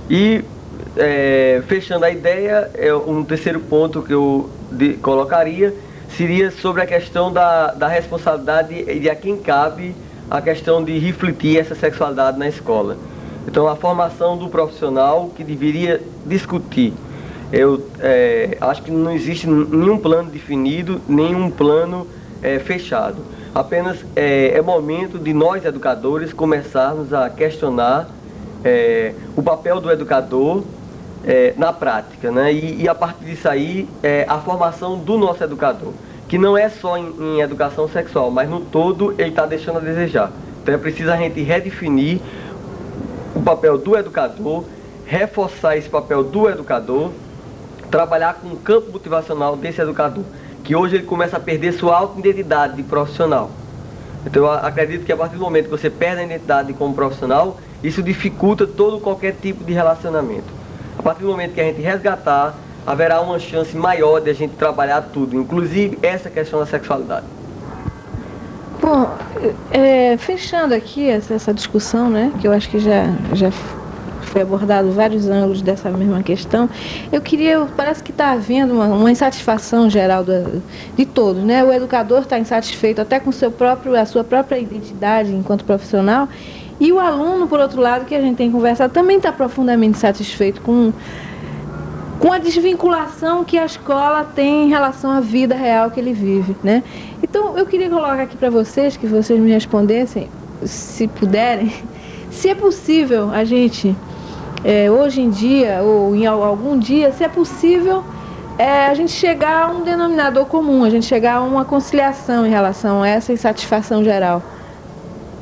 E fechando a ideia, um terceiro ponto que eu colocaria seria sobre a questão da responsabilidade e de a quem cabe a questão de refletir essa sexualidade na escola. Então, a formação do profissional que deveria discutir. Eu acho que não existe nenhum plano definido, nenhum plano fechado. Apenas é momento de nós, educadores, começarmos a questionar o papel do educador na prática, né? E a partir disso aí, a formação do nosso educador, que não é só em educação sexual, mas no todo ele está deixando a desejar. Então é preciso a gente redefinir o papel do educador, reforçar esse papel do educador, trabalhar com o campo motivacional desse educador, que hoje ele começa a perder sua auto-identidade de profissional. Então eu acredito que a partir do momento que você perde a identidade como profissional, isso dificulta qualquer tipo de relacionamento. A partir do momento que a gente resgatar, haverá uma chance maior de a gente trabalhar tudo, inclusive essa questão da sexualidade. Bom, fechando aqui essa discussão, né, que eu acho que já foi abordado vários ângulos dessa mesma questão, parece que está havendo uma insatisfação geral de todos, né? O educador está insatisfeito até com a sua própria identidade enquanto profissional, e o aluno, por outro lado, que a gente tem conversado, também está profundamente satisfeito com a desvinculação que a escola tem em relação à vida real que ele vive, né? Então, eu queria colocar aqui para vocês, que vocês me respondessem, se puderem, se é possível a gente, hoje em dia, ou em algum dia, se é possível a gente chegar a um denominador comum, a gente chegar a uma conciliação em relação a essa insatisfação geral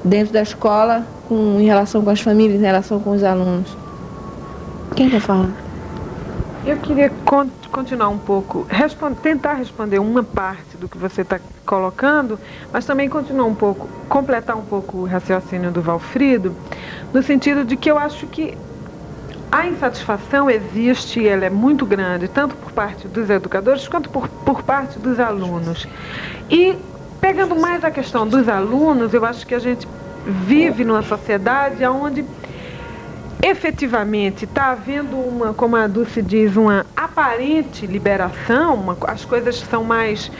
dentro da escola, em relação com as famílias, em relação com os alunos. Quem quer falar? Eu queria continuar um pouco, tentar responder uma parte do que você está colocando, mas também completar um pouco o raciocínio do Valfrido, no sentido de que eu acho que a insatisfação existe e ela é muito grande, tanto por parte dos educadores quanto por parte dos alunos. E, pegando mais a questão dos alunos, eu acho que a gente vive numa sociedade onde efetivamente está havendo como a Dulce diz, uma aparente liberação, as coisas são mais...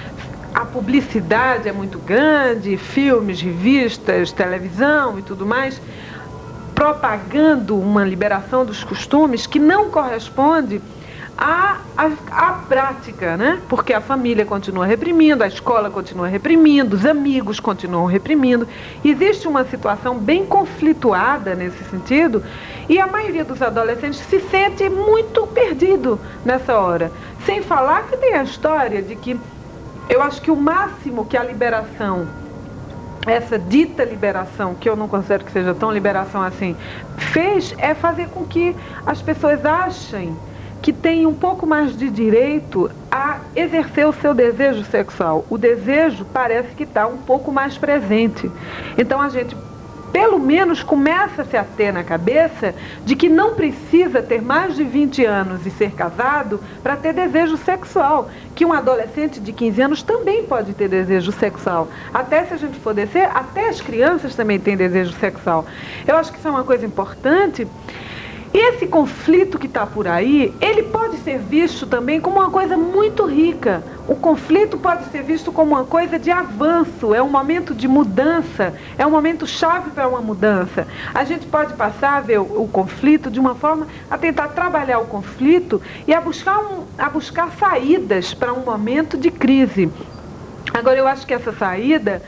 A publicidade é muito grande, filmes, revistas, televisão e tudo mais, propagando uma liberação dos costumes que não corresponde à prática, né? Porque a família continua reprimindo, a escola continua reprimindo, os amigos continuam reprimindo. Existe uma situação bem conflituada nesse sentido e a maioria dos adolescentes se sente muito perdido nessa hora. Sem falar que tem a história de que eu acho que o máximo que a liberação, essa dita liberação, que eu não considero que seja tão liberação assim, fez é fazer com que as pessoas achem que têm um pouco mais de direito a exercer o seu desejo sexual. O desejo parece que está um pouco mais presente. Então a gente, pelo menos, começa-se a ter na cabeça de que não precisa ter mais de 20 anos e ser casado para ter desejo sexual. Que um adolescente de 15 anos também pode ter desejo sexual. Até se a gente for descer, até as crianças também têm desejo sexual. Eu acho que isso é uma coisa importante. E esse conflito que está por aí, ele pode ser visto também como uma coisa muito rica. O conflito pode ser visto como uma coisa de avanço, é um momento de mudança, é um momento chave para uma mudança. A gente pode passar a ver o conflito de uma forma a tentar trabalhar o conflito e a buscar saídas para um momento de crise. Agora, eu acho que essa saída,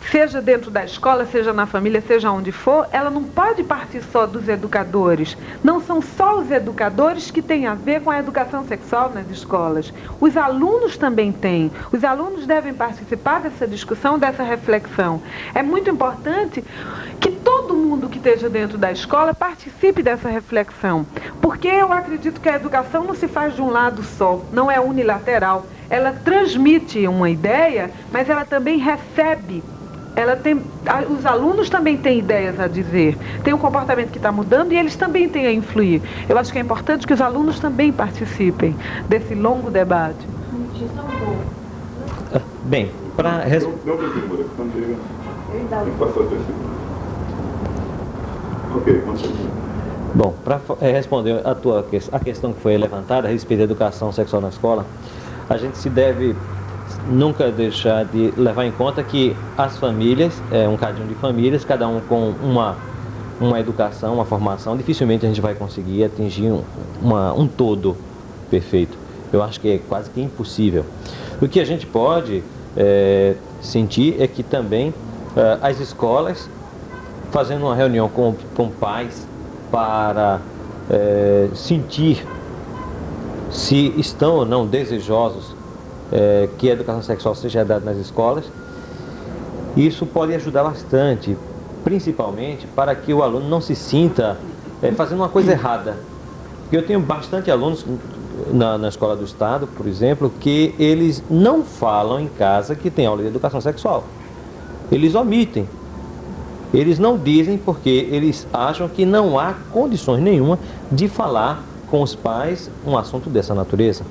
seja dentro da escola, seja na família, seja onde for, ela não pode partir só dos educadores. Não são só os educadores que têm a ver com a educação sexual nas escolas. Os alunos também têm. Os alunos devem participar dessa discussão, dessa reflexão. É muito importante que todo mundo que esteja dentro da escola participe dessa reflexão. Porque eu acredito que a educação não se faz de um lado só, não é unilateral. Ela transmite uma ideia, mas ela também recebe. Os alunos também têm ideias a dizer, tem um comportamento que está mudando e eles também têm a influir. Eu acho que é importante que os alunos também participem desse longo debate. Bem, para Bom, para responder a questão que foi levantada a respeito da educação sexual na escola, a gente se deve nunca deixar de levar em conta que as famílias, um cadinho de famílias, cada um com uma educação, uma formação, dificilmente a gente vai conseguir atingir um todo perfeito. Eu acho que é quase que impossível. O que a gente pode sentir é que também as escolas, fazendo uma reunião com pais, para sentir se estão ou não desejosos que a educação sexual seja dada nas escolas. Isso pode ajudar bastante, principalmente para que o aluno não se sinta fazendo uma coisa errada. Eu tenho bastante alunos na escola do Estado, por exemplo, que eles não falam em casa que tem aula de educação sexual. Eles omitem. Eles não dizem porque eles acham que não há condições nenhuma de falar com os pais um assunto dessa natureza.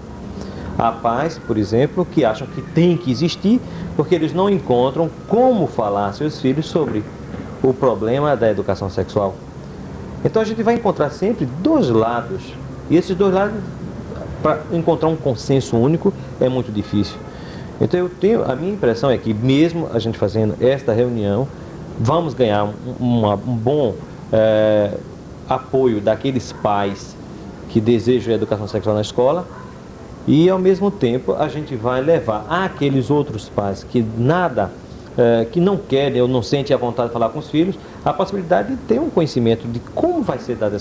Há pais, por exemplo, que acham que tem que existir porque eles não encontram como falar a seus filhos sobre o problema da educação sexual. Então a gente vai encontrar sempre dois lados, e esses dois lados, para encontrar um consenso único, é muito difícil. Então a minha impressão é que mesmo a gente fazendo esta reunião, vamos ganhar um bom apoio daqueles pais que desejam a educação sexual na escola, e ao mesmo tempo a gente vai levar àqueles outros pais que que não querem ou não sentem a vontade de falar com os filhos, a possibilidade de ter um conhecimento de como vai ser dada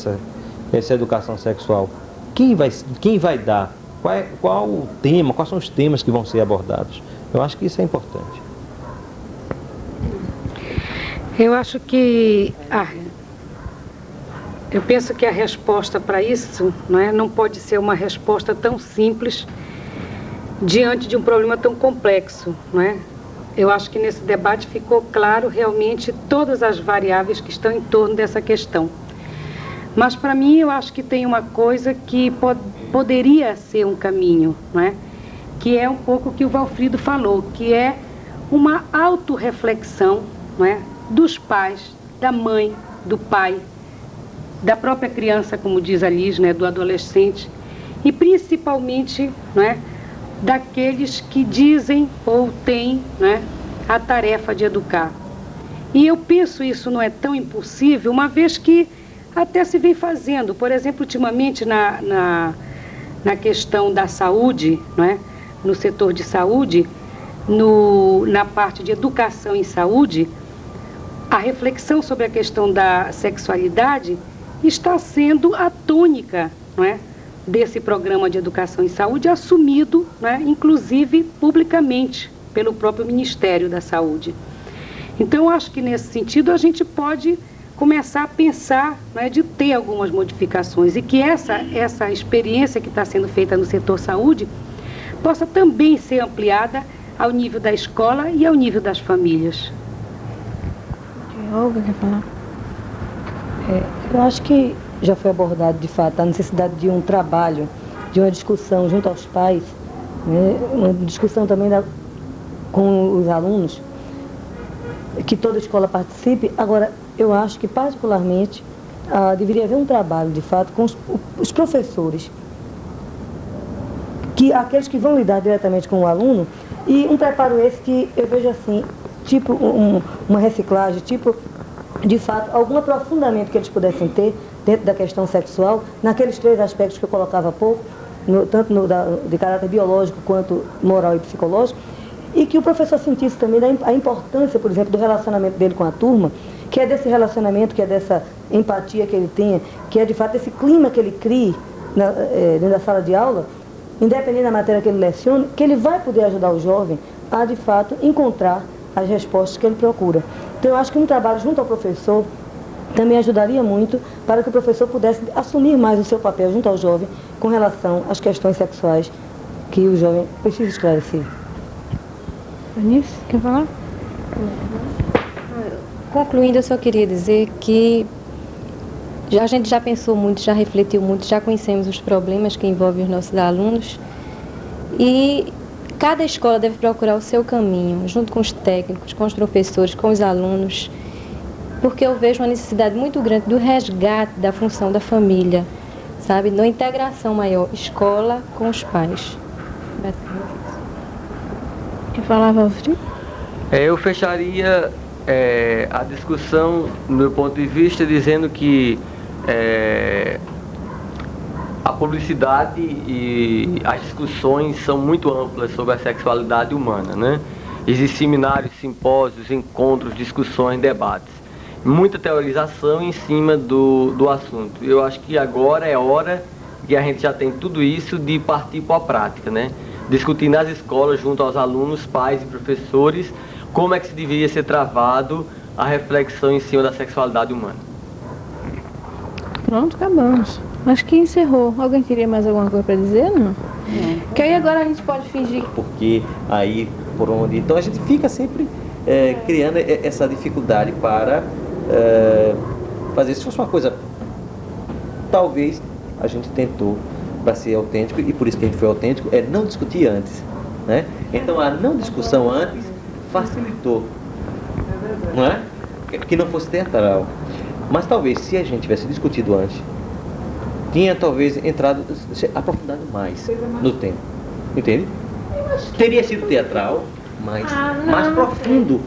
essa educação sexual, quem vai dar, qual o tema, quais são os temas que vão ser abordados. Eu acho que isso é importante. Eu acho que eu penso que a resposta para isso, não pode ser uma resposta tão simples diante de um problema tão complexo, Eu acho que nesse debate ficou claro realmente todas as variáveis que estão em torno dessa questão. Mas para mim eu acho que tem uma coisa que poderia ser um caminho, que é um pouco o que o Valfrido falou, que é uma autorreflexão, dos pais, da mãe, do pai, da própria criança, como diz a Liz, do adolescente, e principalmente daqueles que dizem ou têm a tarefa de educar. E eu penso isso não é tão impossível, uma vez que até se vem fazendo. Por exemplo, ultimamente na questão da saúde, no setor de saúde, na parte de educação em saúde, a reflexão sobre a questão da sexualidade está sendo a tônica, desse programa de educação em saúde, assumido, inclusive publicamente, pelo próprio Ministério da Saúde. Então, acho que nesse sentido a gente pode começar a pensar de ter algumas modificações e que essa experiência que está sendo feita no setor saúde possa também ser ampliada ao nível da escola e ao nível das famílias. Olga, quer falar? Eu acho que já foi abordado, de fato, a necessidade de um trabalho, de uma discussão junto aos pais, uma discussão também com os alunos, que toda escola participe. Agora, eu acho que, particularmente, deveria haver um trabalho, de fato, com os professores, aqueles que vão lidar diretamente com o aluno, e um preparo esse que eu vejo assim, tipo uma reciclagem, de fato, algum aprofundamento que eles pudessem ter dentro da questão sexual, naqueles 3 aspectos que eu colocava há pouco, tanto de caráter biológico quanto moral e psicológico, e que o professor sentisse também a importância, por exemplo, do relacionamento dele com a turma, que é desse relacionamento, que é dessa empatia que ele tenha, que é de fato esse clima que ele crie dentro da sala de aula, independente da matéria que ele lecione, que ele vai poder ajudar o jovem a, de fato, encontrar as respostas que ele procura. Então, eu acho que um trabalho junto ao professor também ajudaria muito para que o professor pudesse assumir mais o seu papel junto ao jovem com relação às questões sexuais que o jovem precisa esclarecer. Anice, quer falar? Concluindo, eu só queria dizer que a gente já pensou muito, já refletiu muito, já conhecemos os problemas que envolvem os nossos alunos e cada escola deve procurar o seu caminho, junto com os técnicos, com os professores, com os alunos, porque eu vejo uma necessidade muito grande do resgate da função da família, sabe? Na integração maior, escola com os pais. Quer falar, Valfrido? Eu fecharia a discussão, do meu ponto de vista, dizendo que a publicidade e as discussões são muito amplas sobre a sexualidade humana, Existem seminários, simpósios, encontros, discussões, debates. muita teorização em cima do assunto. Eu acho que agora é hora que a gente já tem tudo isso de partir para a prática, né? Discutir nas escolas, junto aos alunos, pais e professores, como é que se deveria ser travado a reflexão em cima da sexualidade humana. Pronto, acabamos. Acho que encerrou. Alguém queria mais alguma coisa para dizer, não? Que aí agora a gente pode fingir. Porque aí, por onde... Então a gente fica sempre criando essa dificuldade para fazer. Se fosse uma coisa... Talvez a gente tentou para ser autêntico, e por isso que a gente foi autêntico, é não discutir antes, né? Então a não discussão antes facilitou, não é? Que não fosse teatral. Mas talvez se a gente tivesse discutido antes, tinha talvez entrado, aprofundado mais no tempo, entende? Teria sido teatral, mas mais profundo.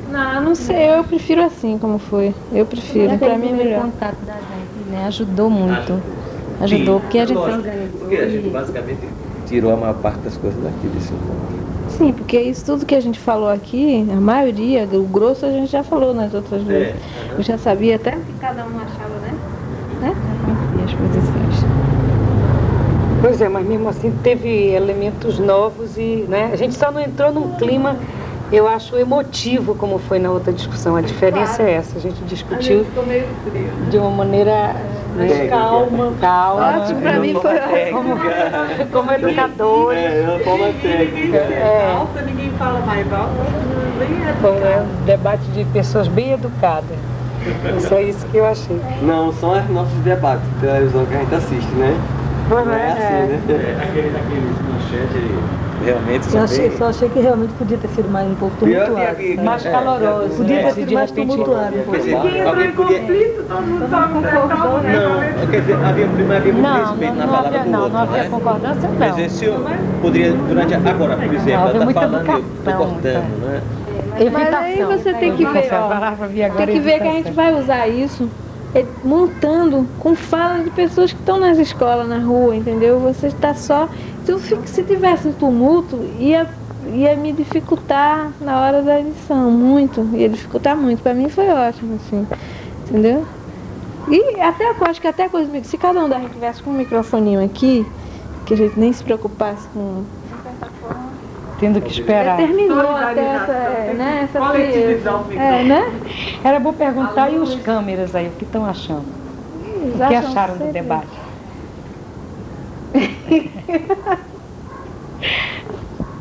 Não sei, eu prefiro assim como foi. Eu prefiro, para mim é melhor. O contato da gente, né, ajudou muito. Ajudou, porque a gente se organizou. Porque a gente basicamente tirou a maior parte das coisas daqui desse encontro. Sim, porque isso tudo que a gente falou aqui, a maioria, o grosso a gente já falou nas outras vezes. Eu já sabia até o que cada um achava, né? Já conhecia as posições. Pois é, mas mesmo assim teve elementos novos e, né, a gente só não entrou num clima, eu acho, emotivo, como foi na outra discussão. A diferença é essa, a gente discutiu de uma maneira calma. Ótimo, pra mim foi Como educador. É uma forma técnica. Alta, ninguém fala mais alto. Foi um debate de pessoas bem educadas. Isso é isso que eu achei. Não, são os nossos debates de televisão que a gente assiste, né? Não é assim, né? Aqueles manchetes realmente Só achei que realmente podia ter sido mais um pouco tumultuado. Mais caloroso. Podia ter sido mais tumultuado um pouco. Alguém conflito, todo mundo concordou, né? Não, quer dizer, havia muito respeito na palavra do outro, não havia concordância, não. Mas esse poderia, durante agora, por exemplo, ela está falando, eu estou cortando, né? Mas aí você tem que ver, ó, tem que ver que a gente vai usar isso montando com fala de pessoas que estão nas escolas, na rua, entendeu? Você está só... Se tivesse um tumulto, ia me dificultar na hora da edição, muito. Ia dificultar muito. Para mim foi ótimo, assim, entendeu? E até, eu acho que até coisa, se cada um da gente tivesse com um microfoninho aqui, que a gente nem se preocupasse com... Tendo que esperar. Terminou até essa frieza. Né? Era bom perguntar, e os câmeras aí, o que estão achando? O que acharam do debate?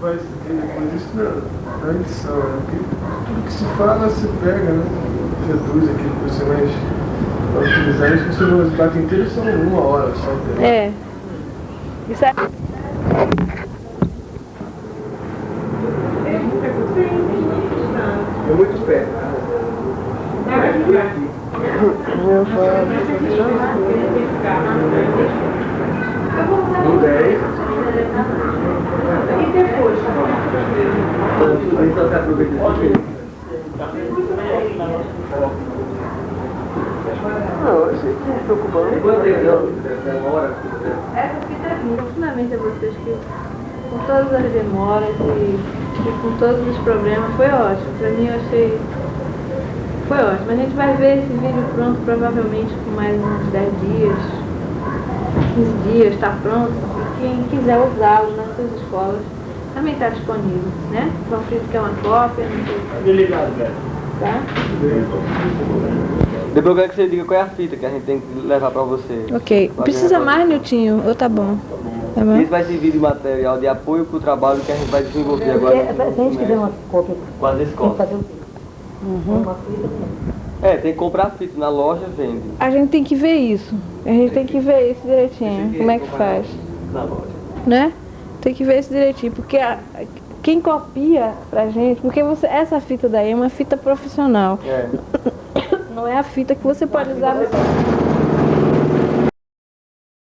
Mas isso na edição, né? Porque tudo que se fala se pega, né? Reduz aquilo que você mais vai utilizar. Isso você não debate inteiro são 1 hora só. Isso é... É muito perto. Meu pai. 10. E depois? Então, não, achei que me preocupando. Essa fita é profundamente a vocês que, com todas as demoras e com todos os problemas, foi ótimo. Pra mim, eu achei... Foi ótimo. A gente vai ver esse vídeo pronto provavelmente com mais uns 10 dias, 15 dias, está pronto. E quem quiser usá-lo nas suas escolas também está disponível, né? Então, Frito quer uma cópia, não sei. Obrigado, velho. Tá? Depois eu quero que você diga qual é a fita que a gente tem que levar pra você. Ok. Precisa mais, Niltinho? Ou tá bom? Tá bom? Isso vai servir de material de apoio para o trabalho que a gente vai desenvolver agora. Se a gente quiser uma cópia, Com as tem que escolas. fazer o quê? Uma fita mesmo. Tem que comprar fita na loja, vende. A gente tem que ver isso. A gente tem que ver isso direitinho. Como é que faz? Na loja. Né? Tem que ver isso direitinho. Porque quem copia pra gente... Porque essa fita daí é uma fita profissional. Não é a fita que você pode usar no...